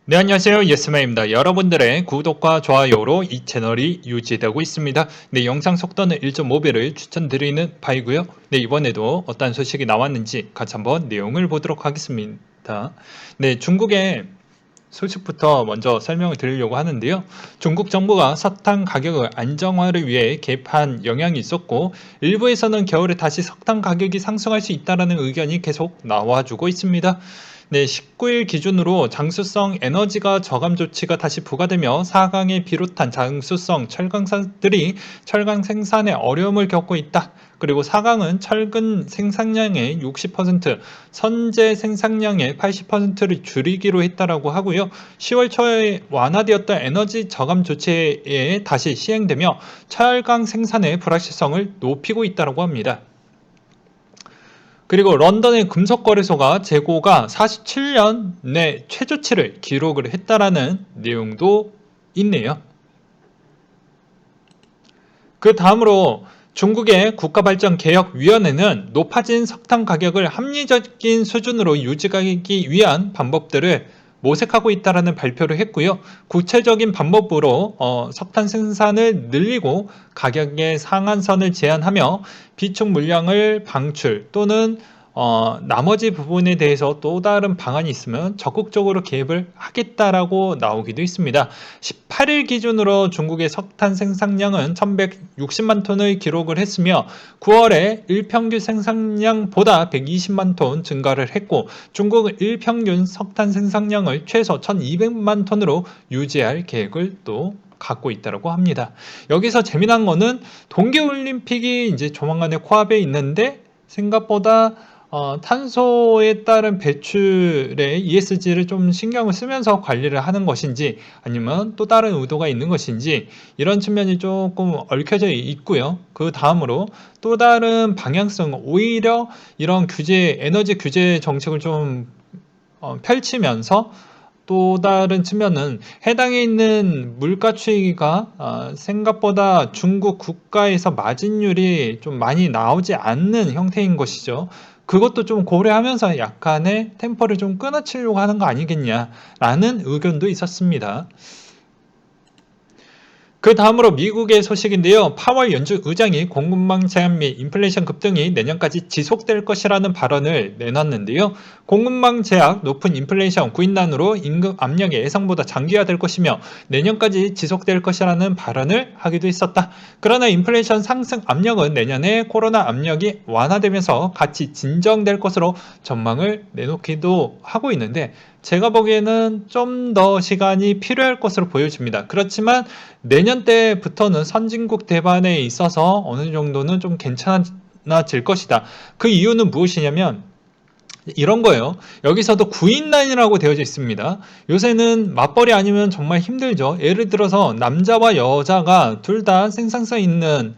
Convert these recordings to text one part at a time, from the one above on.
네, 안녕하세요. 예스맨입니다. 여러분들의 구독과 좋아요로 이 채널이 유지되고 있습니다. 네, 영상 속도는 1.5배를 추천드리는 바이고요. 네, 이번에도 어떤 소식이 나왔는지 같이 한번 내용을 보도록 하겠습니다. 네, 중국의 소식부터 먼저 설명을 드리려고 하는데요. 중국 정부가 석탄 가격을 안정화를 위해 개입한 영향이 있었고, 일부에서는 겨울에 다시 석탄 가격이 상승할 수 있다는 의견이 계속 나와주고 있습니다. 네, 19일 기준으로 장수성 에너지가 저감 조치가 다시 부과되며 4강을 비롯한 장수성 철강사들이 철강 생산에 어려움을 겪고 있다. 그리고 4강은 철근 생산량의 60%, 선제 생산량의 80%를 줄이기로 했다라고 하고요. 10월 초에 완화되었던 에너지 저감 조치에 다시 시행되며 철강 생산의 불확실성을 높이고 있다라고 합니다. 그리고 런던의 금속거래소가 재고가 47년 내 최저치를 기록을 했다라는 내용도 있네요. 그 다음으로 중국의 국가발전개혁위원회는 높아진 석탄 가격을 합리적인 수준으로 유지하기 위한 방법들을 모색하고 있다는 발표를 했고요. 구체적인 방법으로 석탄 생산을 늘리고 가격의 상한선을 제한하며 비축 물량을 방출 또는 나머지 부분에 대해서 또 다른 방안이 있으면 적극적으로 개입을 하겠다라고 나오기도 있습니다. 18일 기준으로 중국의 석탄 생산량은 1160만 톤을 기록을 했으며 9월에 일평균 생산량보다 120만 톤 증가를 했고 중국은 일평균 석탄 생산량을 최소 1200만 톤으로 유지할 계획을 또 갖고 있다고 합니다. 여기서 재미난 거는 동계올림픽이 이제 조만간에 코앞에 있는데 생각보다 탄소에 따른 배출의 ESG를 좀 신경을 쓰면서 관리를 하는 것인지 아니면 또 다른 의도가 있는 것인지 이런 측면이 조금 얽혀져 있고요. 그 다음으로 또 다른 방향성, 오히려 이런 규제, 에너지 규제 정책을 좀 펼치면서 또 다른 측면은 해당에 있는 물가 추이가 생각보다 중국 국가에서 마진율이 좀 많이 나오지 않는 형태인 것이죠. 그것도 좀 고려하면서 약간의 템포를 좀 끊어치려고 하는 거 아니겠냐라는 의견도 있었습니다. 그 다음으로 미국의 소식인데요. 파월 연준 의장이 공급망 제한 및 인플레이션 급등이 내년까지 지속될 것이라는 발언을 내놨는데요. 공급망 제약, 높은 인플레이션, 구인난으로 임금 압력이 예상보다 장기화될 것이며 내년까지 지속될 것이라는 발언을 하기도 했었다. 그러나 인플레이션 상승 압력은 내년에 코로나 압력이 완화되면서 같이 진정될 것으로 전망을 내놓기도 하고 있는데 제가 보기에는 좀 더 시간이 필요할 것으로 보여집니다. 그렇지만 내년 때부터는 선진국 대반에 있어서 어느 정도는 좀 괜찮아질 것이다. 그 이유는 무엇이냐면 이런 거예요. 여기서도 구인난이라고 되어져 있습니다. 요새는 맞벌이 아니면 정말 힘들죠. 예를 들어서 남자와 여자가 둘 다 생산성 있는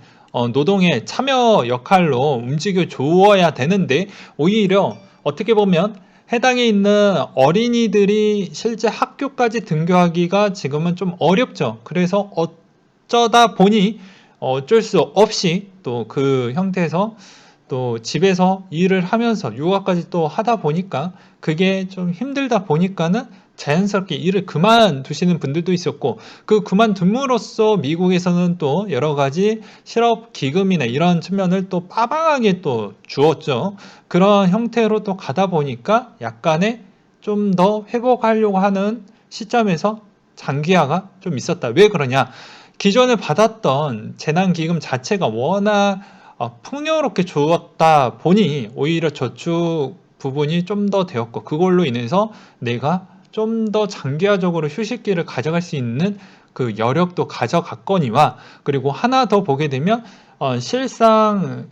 노동의 참여 역할로 움직여 주어야 되는데 오히려 어떻게 보면 해당에 있는 어린이들이 실제 학교까지 등교하기가 지금은 좀 어렵죠. 그래서 어쩌다 보니 어쩔 수 없이 또 그 형태에서 또 집에서 일을 하면서 육아까지 또 하다 보니까 그게 좀 힘들다 보니까는 자연스럽게 일을 그만두시는 분들도 있었고 그 그만둠으로써 미국에서는 또 여러 가지 실업 기금이나 이런 측면을 또 빠방하게 또 주었죠. 그런 형태로 또 가다 보니까 약간의 좀 더 회복하려고 하는 시점에서 장기화가 좀 있었다. 왜 그러냐? 기존에 받았던 재난기금 자체가 워낙 풍요롭게 주었다 보니 오히려 저축 부분이 좀 더 되었고 그걸로 인해서 내가 좀 더 장기화적으로 휴식기를 가져갈 수 있는 그 여력도 가져갔거니와 그리고 하나 더 보게 되면 실상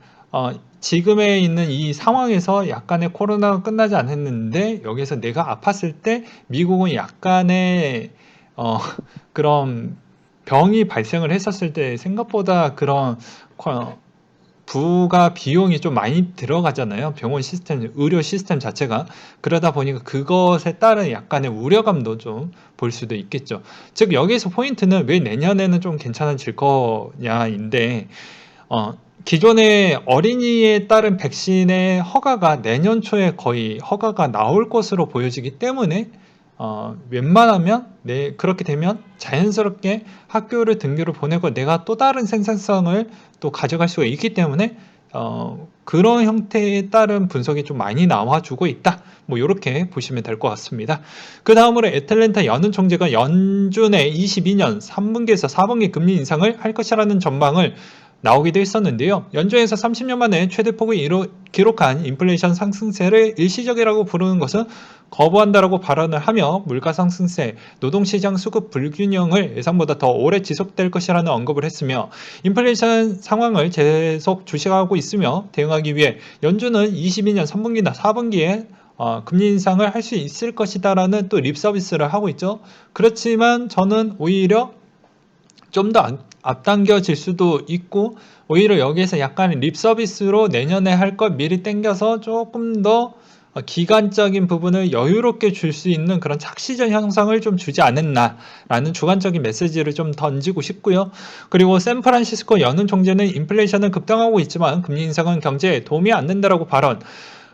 지금에 있는 이 상황에서 약간의 코로나가 끝나지 않았는데 여기서 내가 아팠을 때 미국은 약간의 그런 병이 발생을 했었을 때 생각보다 그런 부가 비용이 좀 많이 들어가잖아요. 병원 시스템, 의료 시스템 자체가. 그러다 보니까 그것에 따른 약간의 우려감도 좀 볼 수도 있겠죠. 즉, 여기서 포인트는 왜 내년에는 좀 괜찮아질 거냐인데, 기존의 어린이에 따른 백신의 허가가 내년 초에 거의 허가가 나올 것으로 보여지기 때문에 웬만하면 그렇게 되면 자연스럽게 학교를 등교를 보내고 내가 또 다른 생산성을 또 가져갈 수가 있기 때문에 그런 형태에 따른 분석이 좀 많이 나와주고 있다. 뭐 이렇게 보시면 될 것 같습니다. 그 다음으로 애틀랜타 연은 총재가 연준의 22년 3분기에서 4분기 금리 인상을 할 것이라는 전망을 나오기도 했었는데요. 연준에서 30년 만에 최대폭을 기록한 인플레이션 상승세를 일시적이라고 부르는 것은 거부한다라고 발언을 하며 물가 상승세, 노동시장 수급 불균형을 예상보다 더 오래 지속될 것이라는 언급을 했으며 인플레이션 상황을 계속 주시하고 있으며 대응하기 위해 연준은 22년 3분기나 4분기에 금리 인상을 할 수 있을 것이다라는 또 립 서비스를 하고 있죠. 그렇지만 저는 오히려 좀 더 앞당겨질 수도 있고 오히려 여기에서 약간 립 서비스로 내년에 할 걸 미리 땡겨서 조금 더 기간적인 부분을 여유롭게 줄 수 있는 그런 착시전 형상을 좀 주지 않았나라는 주관적인 메시지를 좀 던지고 싶고요. 그리고 샌프란시스코 연은 총재는 인플레이션은 급등하고 있지만 금리 인상은 경제에 도움이 안 된다라고 발언.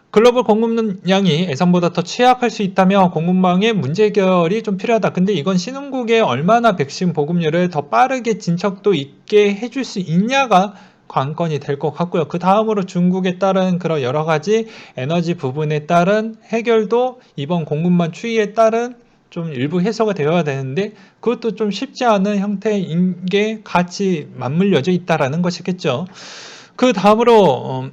글로벌 공급량이 예상보다 더 취약할 수 있다며 공급망의 문제 해결이 좀 필요하다. 근데 이건 신흥국에 얼마나 백신 보급률을 더 빠르게 진척도 있게 해줄 수 있냐가 관건이 될 것 같고요. 그 다음으로 중국에 따른 그런 여러 가지 에너지 부분에 따른 해결도 이번 공급망 추이에 따른 좀 일부 해소가 되어야 되는데 그것도 좀 쉽지 않은 형태인 게 같이 맞물려져 있다라는 것이겠죠. 그 다음으로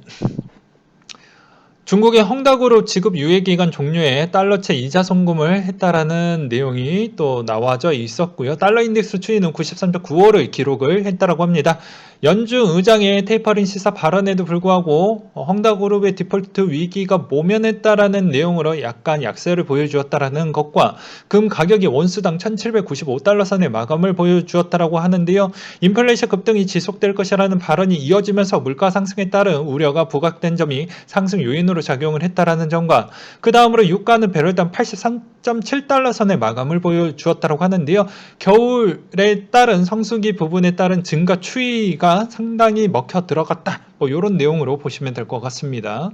중국의 헝다그룹 지급 유예기간 종료에 달러채 이자 송금을 했다라는 내용이 또 나와져 있었고요. 달러 인덱스 추이는 93.95를 기록을 했다라고 합니다. 연준 의장의 테이퍼링 시사 발언에도 불구하고 헝다그룹의 디폴트 위기가 모면했다라는 내용으로 약간 약세를 보여주었다라는 것과 금 가격이 원수당 1795달러 선의 마감을 보여주었다라고 하는데요. 인플레이션 급등이 지속될 것이라는 발언이 이어지면서 물가 상승에 따른 우려가 부각된 점이 상승 요인으로 작용을 했다라는 점과 그 다음으로 유가는 배럴당 83.7달러 선의 마감을 보여주었다고 하는데요. 겨울에 따른 성수기 부분에 따른 증가 추이가 상당히 먹혀 들어갔다. 뭐 이런 내용으로 보시면 될 것 같습니다.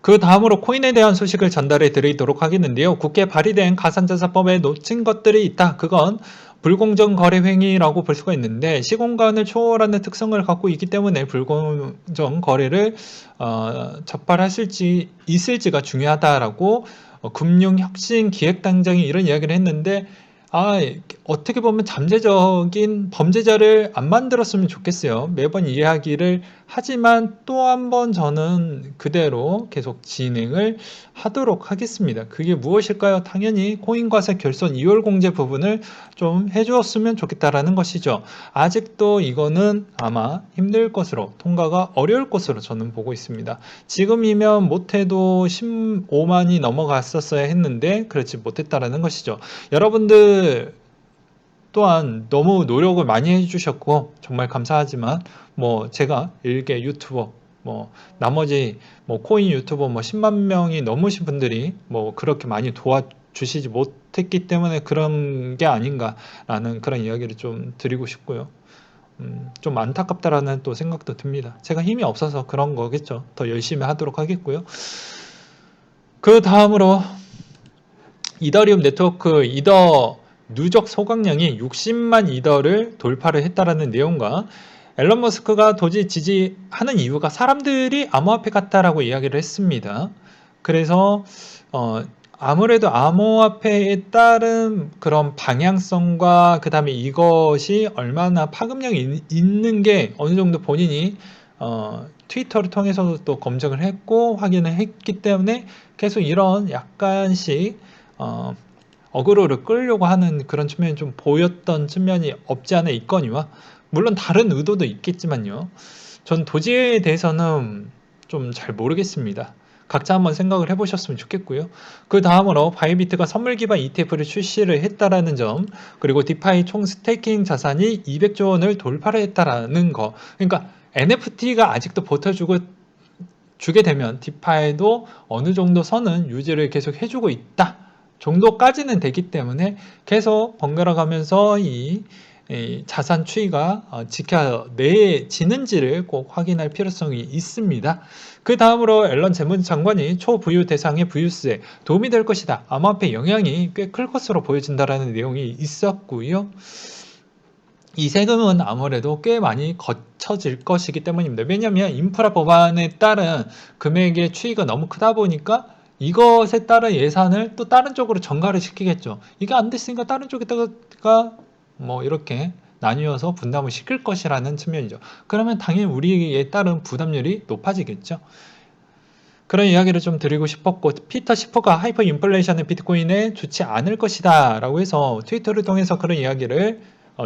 그 다음으로 코인에 대한 소식을 전달해 드리도록 하겠는데요. 국회 발의된 가산자산법에 놓친 것들이 있다. 그건 불공정 거래 행위라고 볼 수가 있는데 시공간을 초월하는 특성을 갖고 있기 때문에 불공정 거래를 적발하실지 있을지가 중요하다라고 금융혁신기획단장이 이런 이야기를 했는데 어떻게 보면 잠재적인 범죄자를 안 만들었으면 좋겠어요. 매번 이야기를 하지만 또 한 번 저는 그대로 계속 진행을 하도록 하겠습니다. 그게 무엇일까요? 당연히 코인과세 결손 2월 공제 부분을 좀 해주었으면 좋겠다라는 것이죠. 아직도 이거는 아마 힘들 것으로 통과가 어려울 것으로 저는 보고 있습니다. 지금이면 못해도 15만이 넘어갔었어야 했는데 그렇지 못했다라는 것이죠. 여러분들 또한 너무 노력을 많이 해주셨고 정말 감사하지만 뭐 제가 일개 유튜버 뭐 나머지 뭐 코인 유튜버 뭐 10만 명이 넘으신 분들이 뭐 그렇게 많이 도와주시지 못했기 때문에 그런 게 아닌가라는 그런 이야기를 좀 드리고 싶고요. 좀 안타깝다라는 또 생각도 듭니다. 제가 힘이 없어서 그런 거겠죠. 더 열심히 하도록 하겠고요. 그 다음으로 이더리움 네트워크 이더 누적 소각량이 60만 이더를 돌파를 했다라는 내용과 앨런 머스크가 도저히 지지하는 이유가 사람들이 암호화폐 같다라고 이야기를 했습니다. 그래서 아무래도 암호화폐에 따른 그런 방향성과 그 다음에 이것이 얼마나 파급력이 있는 게 어느 정도 본인이 트위터를 통해서도 또 검증을 했고 확인을 했기 때문에 계속 이런 약간씩 어그로를 끌려고 하는 그런 측면이 좀 보였던 측면이 없지 않아 있거니와 물론 다른 의도도 있겠지만요. 전 도지에 대해서는 좀 잘 모르겠습니다. 각자 한번 생각을 해보셨으면 좋겠고요. 그 다음으로 바이비트가 선물 기반 ETF를 출시를 했다라는 점, 그리고 디파이 총 스테이킹 자산이 200조 원을 돌파를 했다라는 거. 그러니까 NFT가 아직도 버텨주고 주게 되면 디파이도 어느 정도 선은 유지를 계속 해주고 있다 정도까지는 되기 때문에 계속 번갈아 가면서 이 이 자산 추이가 지켜내지는지를 꼭 확인할 필요성이 있습니다. 그 다음으로 앨런 재무장관이 초부유 대상의 부유수에 도움이 될 것이다. 암호화폐 영향이 꽤 클 것으로 보여진다라는 내용이 있었고요. 이 세금은 아무래도 꽤 많이 거쳐질 것이기 때문입니다. 왜냐하면 인프라 법안에 따른 금액의 추이가 너무 크다 보니까 이것에 따른 예산을 또 다른 쪽으로 전가를 시키겠죠. 이게 안 됐으니까 다른 쪽에다가 뭐 이렇게 나뉘어서 분담을 시킬 것이라는 측면이죠. 그러면 당연히 우리에 따른 부담률이 높아지겠죠. 그런 이야기를 좀 드리고 싶었고, 피터 시퍼가 하이퍼 인플레이션의 비트코인에 좋지 않을 것이다 라고 해서 트위터를 통해서 그런 이야기를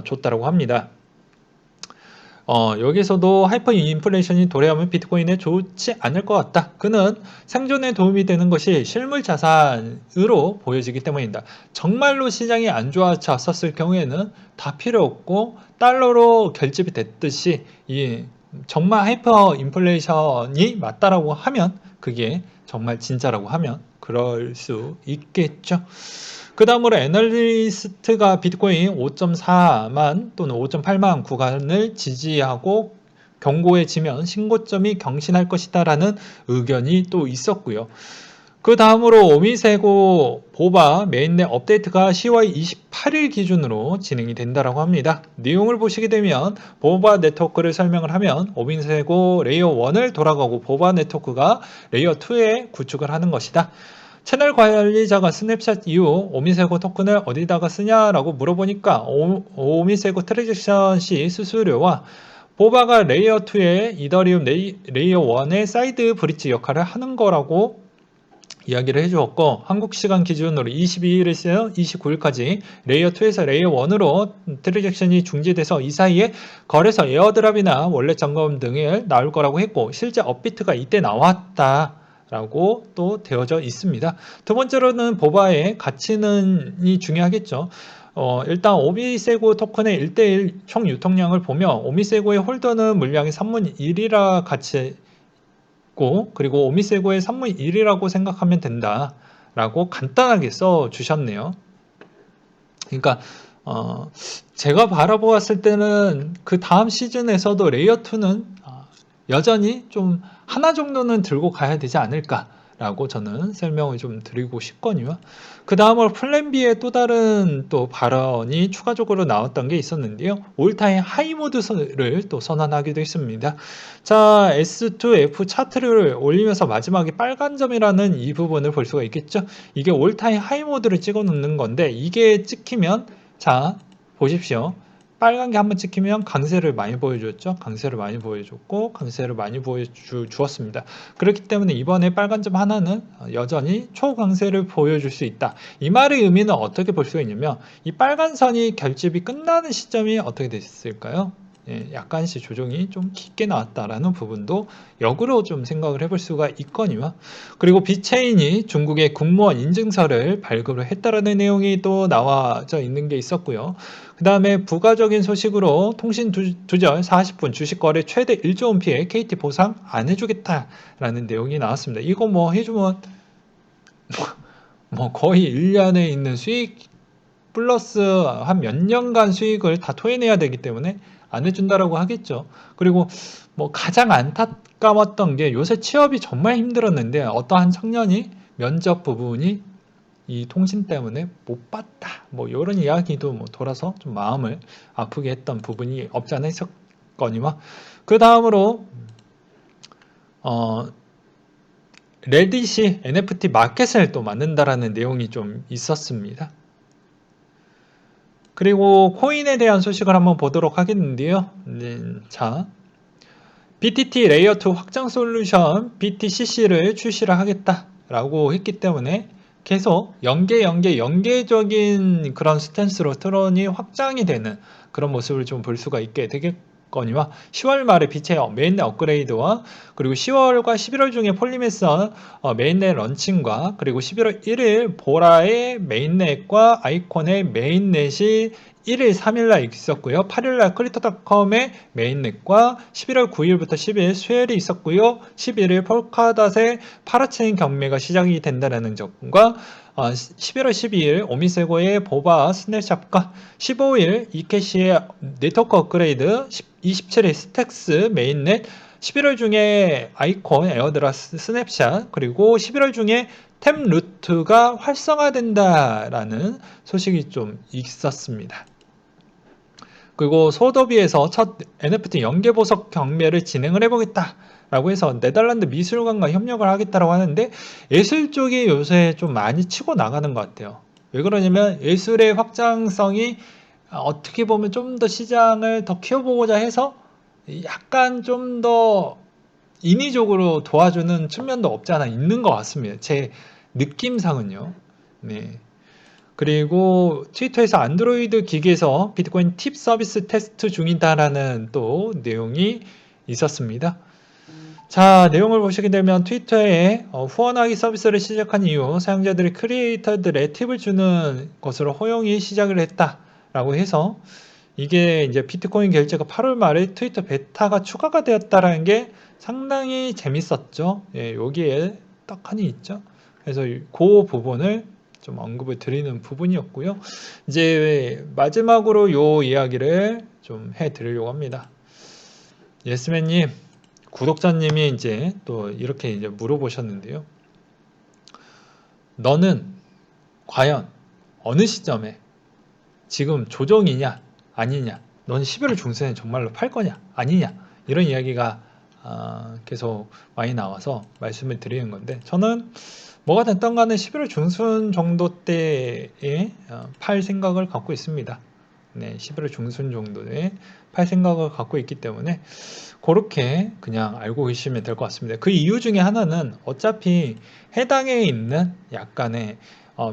줬다고 합니다. 여기서도 하이퍼 인플레이션이 도래하면 비트코인에 좋지 않을 것 같다. 그는 생존에 도움이 되는 것이 실물 자산으로 보여지기 때문이다. 정말로 시장이 안 좋아졌을 경우에는 다 필요 없고 달러로 결집이 됐듯이 정말 하이퍼 인플레이션이 맞다라고 하면 그게 정말 진짜라고 하면 그럴 수 있겠죠. 그 다음으로 애널리스트가 비트코인 5.4만 또는 5.8만 구간을 지지하고 경고해지면 신고점이 경신할 것이다 라는 의견이 또 있었고요. 그 다음으로 오미세고 보바 메인넷 업데이트가 10월 28일 기준으로 진행이 된다고 합니다. 내용을 보시게 되면 보바 네트워크를 설명을 하면 오미세고 레이어 1을 돌아가고 보바 네트워크가 레이어 2에 구축을 하는 것이다. 채널 관리자가 스냅샷 이후 오미세고 토큰을 어디다가 쓰냐라고 물어보니까 오미세고 트랜잭션 시 수수료와 보바가 레이어 2의 이더리움 레이어 1의 사이드 브릿지 역할을 하는 거라고 이야기를 해주었고, 한국 시간 기준으로 22일에서 29일까지 레이어 2에서 레이어 1으로 트랜잭션이 중지돼서 이 사이에 거래소 에어드랍이나 월렛 점검 등을 나올 거라고 했고, 실제 업비트가 이때 나왔다 라고 또 되어져 있습니다. 두 번째로는 보바의 가치는 중요하겠죠. 일단 오미세고 토큰의 1대1 총 유통량을 보면 오미세고의 홀더는 물량이 3분의 1이라 가치 그리고 오미세고의 3분의 1이라고 생각하면 된다 라고 간단하게 써 주셨네요. 그러니까 제가 바라보았을 때는 그 다음 시즌에서도 레이어 2는 여전히 좀 하나 정도는 들고 가야 되지 않을까 라고 저는 설명을 좀 드리고 싶거든요. 그 다음으로 플랜 B의 또 다른 또 발언이 추가적으로 나왔던 게 있었는데요. 올타임 하이 모드를 또 선언하기도 했습니다. 자, S2F 차트를 올리면서 마지막에 빨간 점이라는 이 부분을 볼 수가 있겠죠. 이게 올타임 하이 모드를 찍어 놓는 건데 이게 찍히면 자 보십시오. 빨간 게 한번 찍히면 강세를 많이 보여줬죠. 강세를 많이 보여줬고 강세를 많이 보여주었습니다. 그렇기 때문에 이번에 빨간 점 하나는 여전히 초강세를 보여줄 수 있다. 이 말의 의미는 어떻게 볼 수가 있냐면 이 빨간 선이 결집이 끝나는 시점이 어떻게 됐을까요? 약간씩 조정이 좀 깊게 나왔다라는 부분도 역으로 좀 생각을 해볼 수가 있거니와 그리고 비체인이 중국의 공무원 인증서를 발급을 했다라는 내용이 또 나와져 있는 게 있었고요. 그 다음에 부가적인 소식으로 통신 두절 40분 주식거래 최대 1조 원 피해 KT 보상 안 해주겠다라는 내용이 나왔습니다. 이거 뭐 해주면 뭐 거의 1년에 있는 수익 플러스 한 몇 년간 수익을 다 토해내야 되기 때문에 안 해준다라고 하겠죠. 그리고 뭐 가장 안타까웠던 게 요새 취업이 정말 힘들었는데 어떠한 청년이 면접 부분이 이 통신 때문에 못 봤다. 뭐 이런 이야기도 뭐 돌아서 좀 마음을 아프게 했던 부분이 없지 않아 있었거니와 그 다음으로 레딧이 NFT 마켓을 또 만든다라는 내용이 좀 있었습니다. 그리고 코인에 대한 소식을 한번 보도록 하겠는데요. 자, BTT 레이어 2 확장 솔루션 BTCC를 출시를 하겠다라고 했기 때문에 계속 연계적인 그런 스탠스로 트론이 확장이 되는 그런 모습을 좀 볼 수가 있게 되겠거니와 10월 말에 빛의 메인넷 업그레이드와 그리고 10월과 11월 중에 폴리메선 메인넷 런칭과 그리고 11월 1일 보라의 메인넷과 아이콘의 메인넷이 1일, 3일날 있었고요. 8일날 크리토닷컴의 메인넷과 11월 9일부터 10일 수요일이 있었고요. 11일 폴카닷의 파라체인 경매가 시작이 된다는 점과 11월 12일 오미세고의 보바 스냅샷과 15일 이케시의 네트워크 업그레이드, 27일 스택스 메인넷, 11월 중에 아이콘 에어드라스 스냅샷, 그리고 11월 중에 템 루트가 활성화된다라는 소식이 좀 있었습니다. 그리고 소더비에서 첫 NFT 연계 보석 경매를 진행을 해보겠다 라고 해서 네덜란드 미술관과 협력을 하겠다라고 하는데, 예술 쪽이 요새 좀 많이 치고 나가는 것 같아요. 왜 그러냐면 예술의 확장성이 어떻게 보면 좀 더 시장을 더 키워보고자 해서 약간 좀 더 인위적으로 도와주는 측면도 없지 않아 있는 것 같습니다. 제 느낌상은요. 네. 그리고 트위터에서 안드로이드 기기에서 비트코인 팁 서비스 테스트 중이다라는 또 내용이 있었습니다. 자, 내용을 보시게 되면 트위터에 후원하기 서비스를 시작한 이후 사용자들이 크리에이터들의 팁을 주는 것으로 허용이 시작을 했다라고 해서, 이게 이제 비트코인 결제가 8월 말에 트위터 베타가 추가가 되었다라는 게 상당히 재밌었죠. 예, 여기에 떡하니 있죠. 그래서 그 부분을 좀 언급을 드리는 부분이었고요. 이제 마지막으로 요 이야기를 좀 해드리려고 합니다. 예스맨님, 구독자님이 이제 또 이렇게 이제 물어보셨는데요. 너는 과연 어느 시점에 지금 조정이냐 아니냐, 넌 11월 중순에 정말로 팔 거냐 아니냐, 이런 이야기가 계속 많이 나와서 말씀을 드리는 건데, 저는 뭐가 됐던 간에 11월 중순 정도 때에 팔 생각을 갖고 있습니다. 네, 11월 중순 정도에 팔 생각을 갖고 있기 때문에 그렇게 그냥 알고 계시면 될 것 같습니다. 그 이유 중에 하나는 어차피 해당에 있는 약간의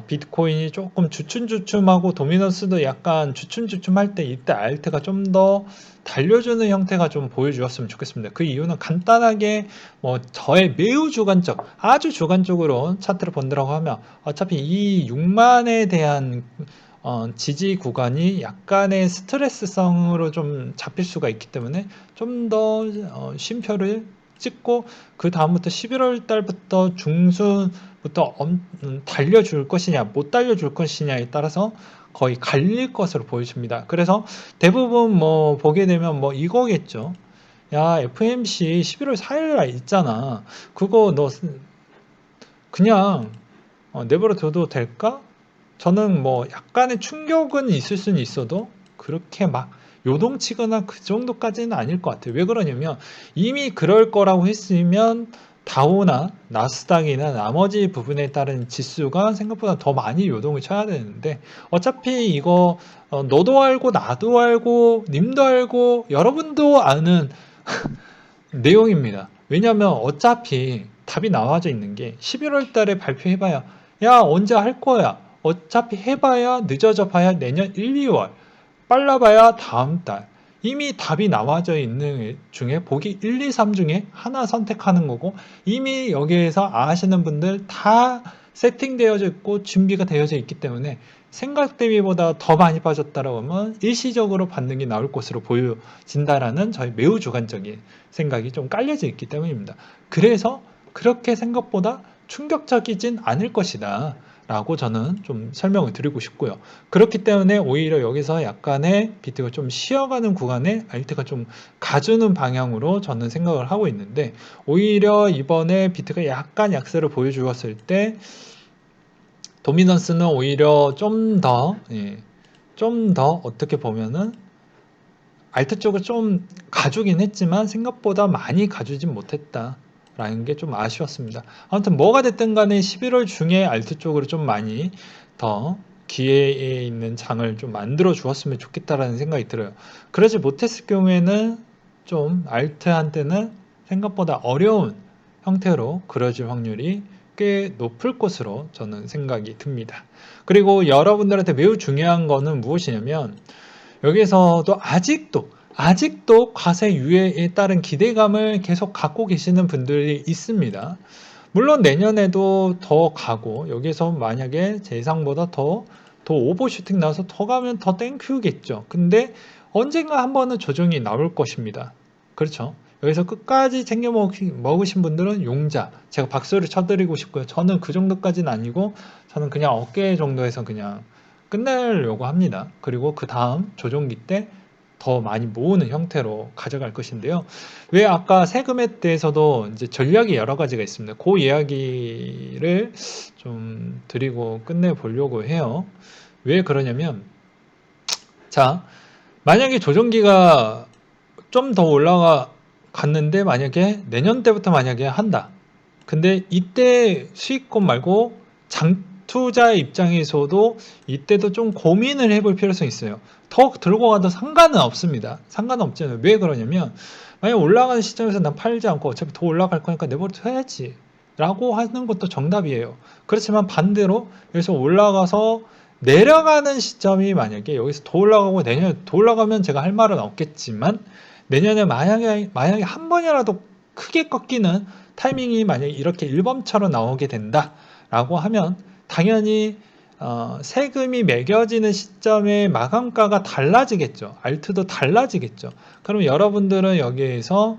비트코인이 조금 주춤주춤하고 도미넌스도 약간 주춤주춤할 때 이때 알트가 좀 더 달려주는 형태가 좀 보여주었으면 좋겠습니다. 그 이유는 간단하게 뭐 저의 매우 주관적, 아주 주관적으로 차트를 본다고 하면 어차피 이 6만에 대한 지지 구간이 약간의 스트레스성으로 좀 잡힐 수가 있기 때문에 좀 더 쉼표를 찍고, 그 다음부터 11월 달부터 중순부터 달려줄 것이냐 못 달려줄 것이냐에 따라서 거의 갈릴 것으로 보여집니다. 그래서 대부분 뭐 보게 되면 뭐 이거겠죠. 야, FMC 11월 4일 날 있잖아. 그거 너 그냥 내버려 둬도 될까? 저는 뭐 약간의 충격은 있을 수는 있어도 그렇게 막 요동치거나 그 정도까지는 아닐 것 같아요. 왜 그러냐면 이미 그럴 거라고 했으면 다우나 나스닥이나 나머지 부분에 따른 지수가 생각보다 더 많이 요동을 쳐야 되는데, 어차피 이거 너도 알고 나도 알고 님도 알고 여러분도 아는 내용입니다. 왜냐하면 어차피 답이 나와져 있는 게 11월 달에 발표해봐야 야 언제 할 거야, 어차피 해봐야 늦어져 봐야 내년 1, 2월, 빨라봐야 다음 달. 이미 답이 나와져 있는 중에 보기 1, 2, 3 중에 하나 선택하는 거고, 이미 여기에서 아시는 분들 다 세팅되어져 있고 준비가 되어져 있기 때문에 생각 대비보다 더 많이 빠졌다라고 하면 일시적으로 반등이 나올 것으로 보여진다라는 저희 매우 주관적인 생각이 좀 깔려져 있기 때문입니다. 그래서 그렇게 생각보다 충격적이진 않을 것이다 라고 저는 좀 설명을 드리고 싶고요. 그렇기 때문에 오히려 여기서 약간의 비트가 좀 쉬어가는 구간에 알트가 좀 가주는 방향으로 저는 생각을 하고 있는데, 오히려 이번에 비트가 약간 약세를 보여주었을 때 도미넌스는 오히려 좀 더 어떻게 보면은 알트 쪽을 좀 가주긴 했지만 생각보다 많이 가주진 못했다 라는 게 좀 아쉬웠습니다. 아무튼 뭐가 됐든 간에 11월 중에 알트 쪽으로 좀 많이 더 기회에 있는 장을 좀 만들어 주었으면 좋겠다라는 생각이 들어요. 그러지 못했을 경우에는 좀 알트한테는 생각보다 어려운 형태로 그려질 확률이 꽤 높을 것으로 저는 생각이 듭니다. 그리고 여러분들한테 매우 중요한 거는 무엇이냐면, 여기에서도 아직도 과세 유예에 따른 기대감을 계속 갖고 계시는 분들이 있습니다. 물론 내년에도 더 가고, 여기서 만약에 제 예상보다 더 오버슈팅 나와서 더 가면 더 땡큐겠죠. 근데 언젠가 한 번은 조정이 나올 것입니다. 그렇죠. 여기서 끝까지 챙겨 먹으신 분들은 용자. 제가 박수를 쳐드리고 싶고요. 저는 그 정도까지는 아니고 저는 그냥 어깨 정도에서 그냥 끝내려고 합니다. 그리고 그 다음 조종기 때 더 많이 모으는 형태로 가져갈 것인데요. 왜 아까 세금에 대해서도 이제 전략이 여러 가지가 있습니다. 그 이야기를 좀 드리고 끝내 보려고 해요. 왜 그러냐면, 자, 만약에 조종기가 좀 더 올라갔는데 만약에 내년 때부터 만약에 한다. 근데 이때 수익권 말고 장투자의 입장에서도 이때도 좀 고민을 해볼 필요성이 있어요. 더 들고 가도 상관은 없습니다. 상관은 없잖아요. 왜 그러냐면 만약 올라가는 시점에서 난 팔지 않고 어차피 더 올라갈 거니까 내버려 둬야지 라고 하는 것도 정답이에요. 그렇지만 반대로 여기서 올라가서 내려가는 시점이 만약에 여기서 더 올라가고 내년에 더 올라가면 제가 할 말은 없겠지만 내년에 만약에 한 번이라도 크게 꺾이는 타이밍이 만약에 이렇게 1범처럼 나오게 된다라고 하면 당연히 세금이 매겨지는 시점의 마감가가 달라지겠죠. 알트도 달라지겠죠. 그러면 여러분들은 여기에서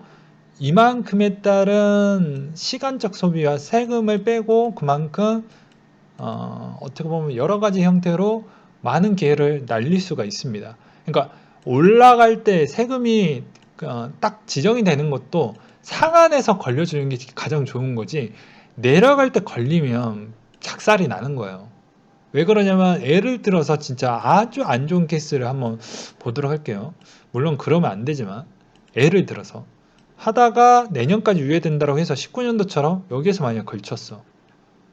이만큼에 따른 시간적 소비와 세금을 빼고 그만큼 어떻게 보면 여러 가지 형태로 많은 기회를 날릴 수가 있습니다. 그러니까 올라갈 때 세금이 딱 지정이 되는 것도 상한에서 걸려주는 게 가장 좋은 거지 내려갈 때 걸리면 작살이 나는 거예요. 왜 그러냐면 예를 들어서 진짜 아주 안 좋은 케이스를 한번 보도록 할게요. 물론 그러면 안 되지만 예를 들어서 하다가 내년까지 유예된다고 해서 19년도처럼 여기에서 만약 걸쳤어.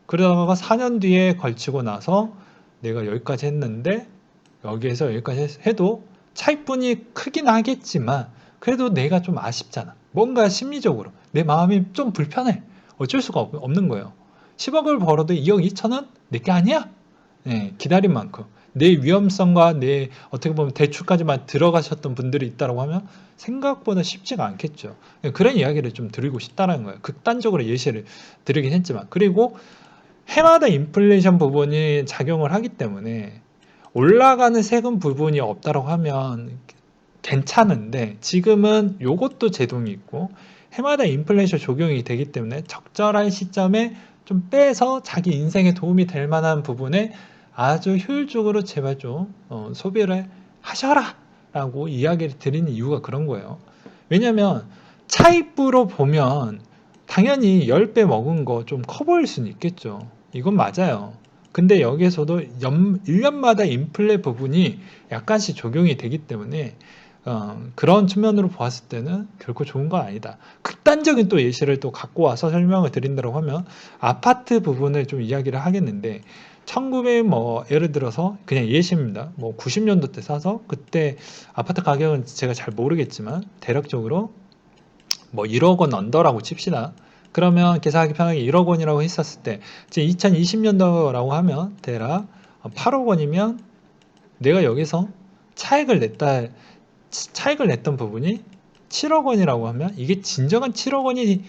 그러다가 4년 뒤에 걸치고 나서 내가 여기까지 했는데 여기에서 여기까지 해도 차익분이 크긴 하겠지만 그래도 내가 좀 아쉽잖아. 뭔가 심리적으로 내 마음이 좀 불편해. 어쩔 수가 없는 거예요. 10억을 벌어도 2억 2천은 내게 아니야. 네, 기다린 만큼 내 위험성과 내 어떻게 보면 대출까지만 들어가셨던 분들이 있다고 하면 생각보다 쉽지가 않겠죠. 그런 이야기를 좀 드리고 싶다는 거예요. 극단적으로 예시를 드리긴 했지만 그리고 해마다 인플레이션 부분이 작용을 하기 때문에 올라가는 세금 부분이 없다고 하면 괜찮은데 지금은 요것도 제동이 있고 해마다 인플레이션 적용이 되기 때문에 적절한 시점에 좀 빼서 자기 인생에 도움이 될 만한 부분에 아주 효율적으로 제발 좀 소비를 하셔라 라고 이야기를 드리는 이유가 그런 거예요. 왜냐면 차입부로 보면 당연히 10배 먹은 거 좀 커 보일 수는 있겠죠. 이건 맞아요. 근데 여기에서도 1년마다 인플레 부분이 약간씩 적용이 되기 때문에 그런 측면으로 보았을 때는 결코 좋은 건 아니다. 극단적인 또 예시를 또 갖고 와서 설명을 드린다고 하면 아파트 부분을 좀 이야기를 하겠는데 1900 뭐 예를 들어서 그냥 예시입니다. 뭐 90년도 때 사서 그때 아파트 가격은 제가 잘 모르겠지만 대략적으로 뭐 1억 원 언더라고 칩시다. 그러면 계산하기 편하게 1억 원이라고 했었을 때 이제 2020년도라고 하면 대략 8억 원이면 내가 여기서 차익을 냈던 부분이 7억 원이라고 하면 이게 진정한 7억 원에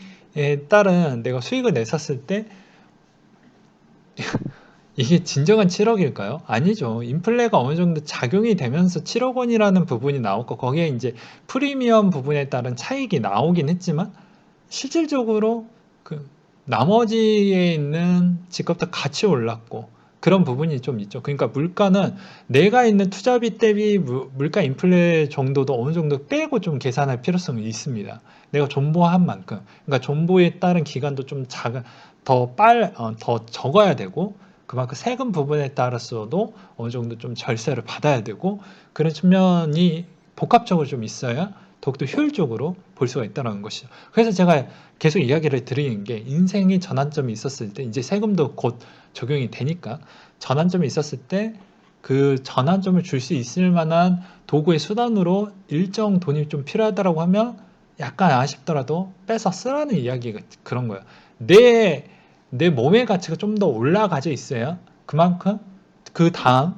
따른 내가 수익을 냈었을 때 이게 진정한 7억일까요? 아니죠. 인플레가 어느 정도 작용이 되면서 7억 원이라는 부분이 나오고 거기에 이제 프리미엄 부분에 따른 차익이 나오긴 했지만 실질적으로 그 나머지에 있는 집값도 같이 올랐고 그런 부분이 좀 있죠. 그러니까 물가는 내가 있는 투자비 대비 물가 인플레 정도도 어느 정도 빼고 좀 계산할 필요성이 있습니다. 내가 존버한 만큼. 그러니까 존버에 따른 기간도 좀 더 적어야 되고 그만큼 세금 부분에 따라서도 어느 정도 좀 절세를 받아야 되고 그런 측면이 복합적으로 좀 있어야 더욱더 효율적으로 볼 수가 있다는 것이죠. 그래서 제가 계속 이야기를 드리는 게 인생의 전환점이 있었을 때 이제 세금도 곧 적용이 되니까 전환점이 있었을 때 그 전환점을 줄 수 있을 만한 도구의 수단으로 일정 돈이 좀 필요하다고 하면 약간 아쉽더라도 빼서 쓰라는 이야기가 그런 거예요. 내 몸의 가치가 좀 더 올라가져 있어야 그만큼 그 다음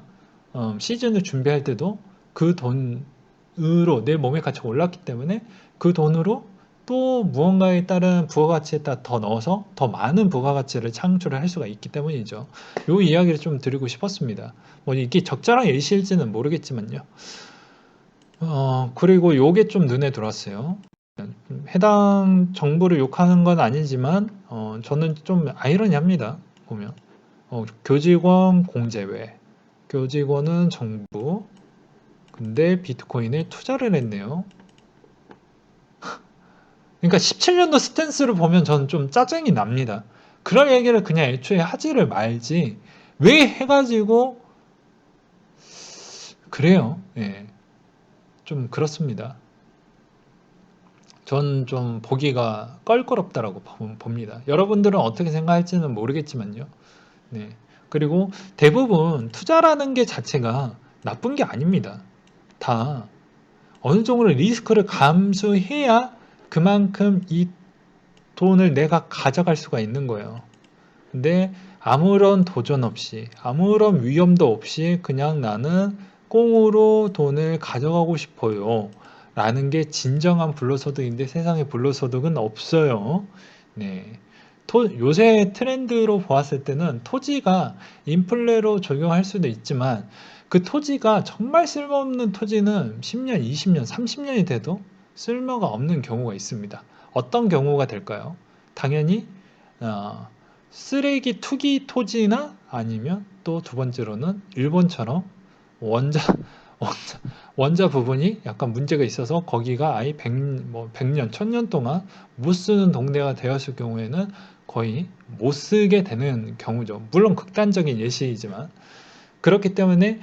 시즌을 준비할 때도 그 돈으로 내 몸의 가치가 올랐기 때문에 그 돈으로 또 무언가에 따른 부가가치에다 더 넣어서 더 많은 부가가치를 창출을 할 수가 있기 때문이죠. 요 이야기를 좀 드리고 싶었습니다. 뭐 이게 적절한 예시일지는 모르겠지만요. 그리고 요게 좀 눈에 들어왔어요. 해당 정부를 욕하는 건 아니지만 저는 좀 아이러니합니다. 보면 교직원 공제외, 교직원은 정부, 근데 비트코인에 투자를 했네요. 그러니까 17년도 스탠스를 보면 저는 좀 짜증이 납니다. 그런 얘기를 그냥 애초에 하지를 말지 왜 해가지고 그래요. 예, 좀 그렇습니다. 전 좀 보기가 껄끄럽다라고 봅니다. 여러분들은 어떻게 생각할지는 모르겠지만요. 네. 그리고 대부분 투자라는 게 자체가 나쁜 게 아닙니다. 다 어느 정도 리스크를 감수해야 그만큼 이 돈을 내가 가져갈 수가 있는 거예요. 근데 아무런 도전 없이, 아무런 위험도 없이 그냥 나는 꽁으로 돈을 가져가고 싶어요. 라는 게 진정한 불로소득인데 세상에 불로소득은 없어요. 네. 요새 트렌드로 보았을 때는 토지가 인플레로 적용할 수도 있지만 그 토지가 정말 쓸모없는 토지는 10년, 20년, 30년이 돼도 쓸모가 없는 경우가 있습니다. 어떤 경우가 될까요? 당연히 어, 쓰레기 투기 토지나 아니면 또 두 번째로는 일본처럼 원자, 원자, 원자 부분이 약간 문제가 있어서 거기가 아예 100년, 1000년 동안 못 쓰는 동네가 되었을 경우에는 거의 못 쓰게 되는 경우죠. 물론 극단적인 예시이지만 그렇기 때문에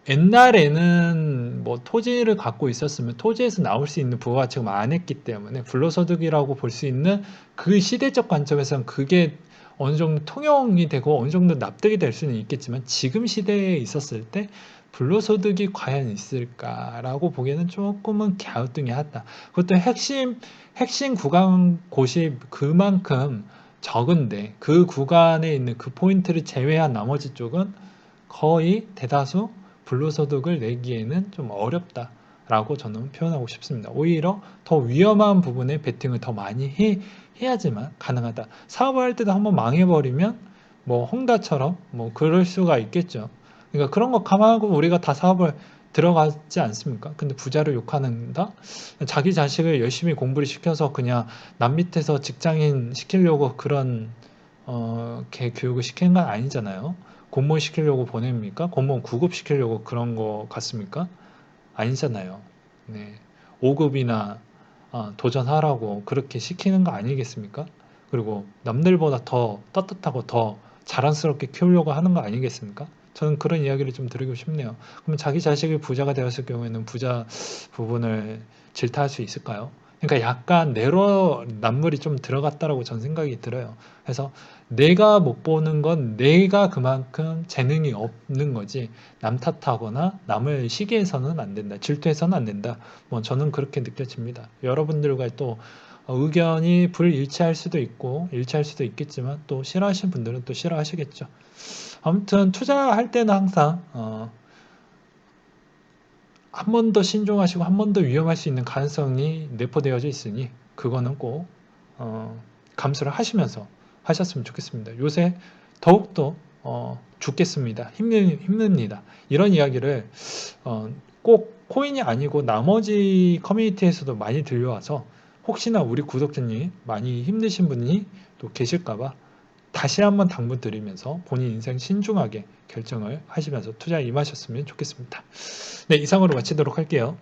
옛날에는 뭐 토지를 갖고 있었으면 토지에서 나올 수 있는 부가가치가 많았기 때문에 불로소득이라고 볼 수 있는 그 시대적 관점에서는 그게 어느 정도 통용이 되고 어느 정도 납득이 될 수는 있겠지만 지금 시대에 있었을 때 불로소득이 과연 있을까라고 보기에는 조금은 갸우뚱해하다. 그것도 핵심 구간 곳이 그만큼 적은데 그 구간에 있는 그 포인트를 제외한 나머지 쪽은 거의 대다수 불로소득을 내기에는 좀 어렵다라고 저는 표현하고 싶습니다. 오히려 더 위험한 부분에 베팅을 더 많이 해야지만 가능하다. 사업을 할 때도 한번 망해버리면 뭐 홍다처럼 뭐 그럴 수가 있겠죠. 그러니까 그런 거 감안하고 우리가 다 사업을 들어가지 않습니까? 근데 부자를 욕하는다? 자기 자식을 열심히 공부를 시켜서 그냥 남 밑에서 직장인 시키려고 그런 개 교육을 시키는 건 아니잖아요. 공무원 시키려고 보냅니까? 공무원 구급 시키려고 그런 거 같습니까? 아니잖아요. 네. 5급이나 도전하라고 그렇게 시키는 거 아니겠습니까? 그리고 남들보다 더 떳떳하고 더 자랑스럽게 키우려고 하는 거 아니겠습니까? 저는 그런 이야기를 좀 드리고 싶네요. 그러면 자기 자식이 부자가 되었을 경우에는 부자 부분을 질타할 수 있을까요? 그러니까 약간 내로남불이 좀 들어갔다라고 전 생각이 들어요. 그래서 내가 못 보는 건 내가 그만큼 재능이 없는 거지 남 탓하거나 남을 시기해서는 안 된다. 질투해서는 안 된다. 뭐 저는 그렇게 느껴집니다. 여러분들과 또 의견이 불일치할 수도 있고 일치할 수도 있겠지만 또 싫어하시는 분들은 또 싫어하시겠죠. 아무튼 투자할 때는 항상 한 번 더 신중하시고 한 번 더 위험할 수 있는 가능성이 내포되어져 있으니 그거는 꼭 감수를 하시면서 하셨으면 좋겠습니다. 요새 더욱더 죽겠습니다. 힘듭니다. 이런 이야기를 꼭 코인이 아니고 나머지 커뮤니티에서도 많이 들려와서 혹시나 우리 구독자님 많이 힘드신 분이 또 계실까봐 다시 한번 당부드리면서 본인 인생 신중하게 결정을 하시면서 투자에 임하셨으면 좋겠습니다. 네, 이상으로 마치도록 할게요.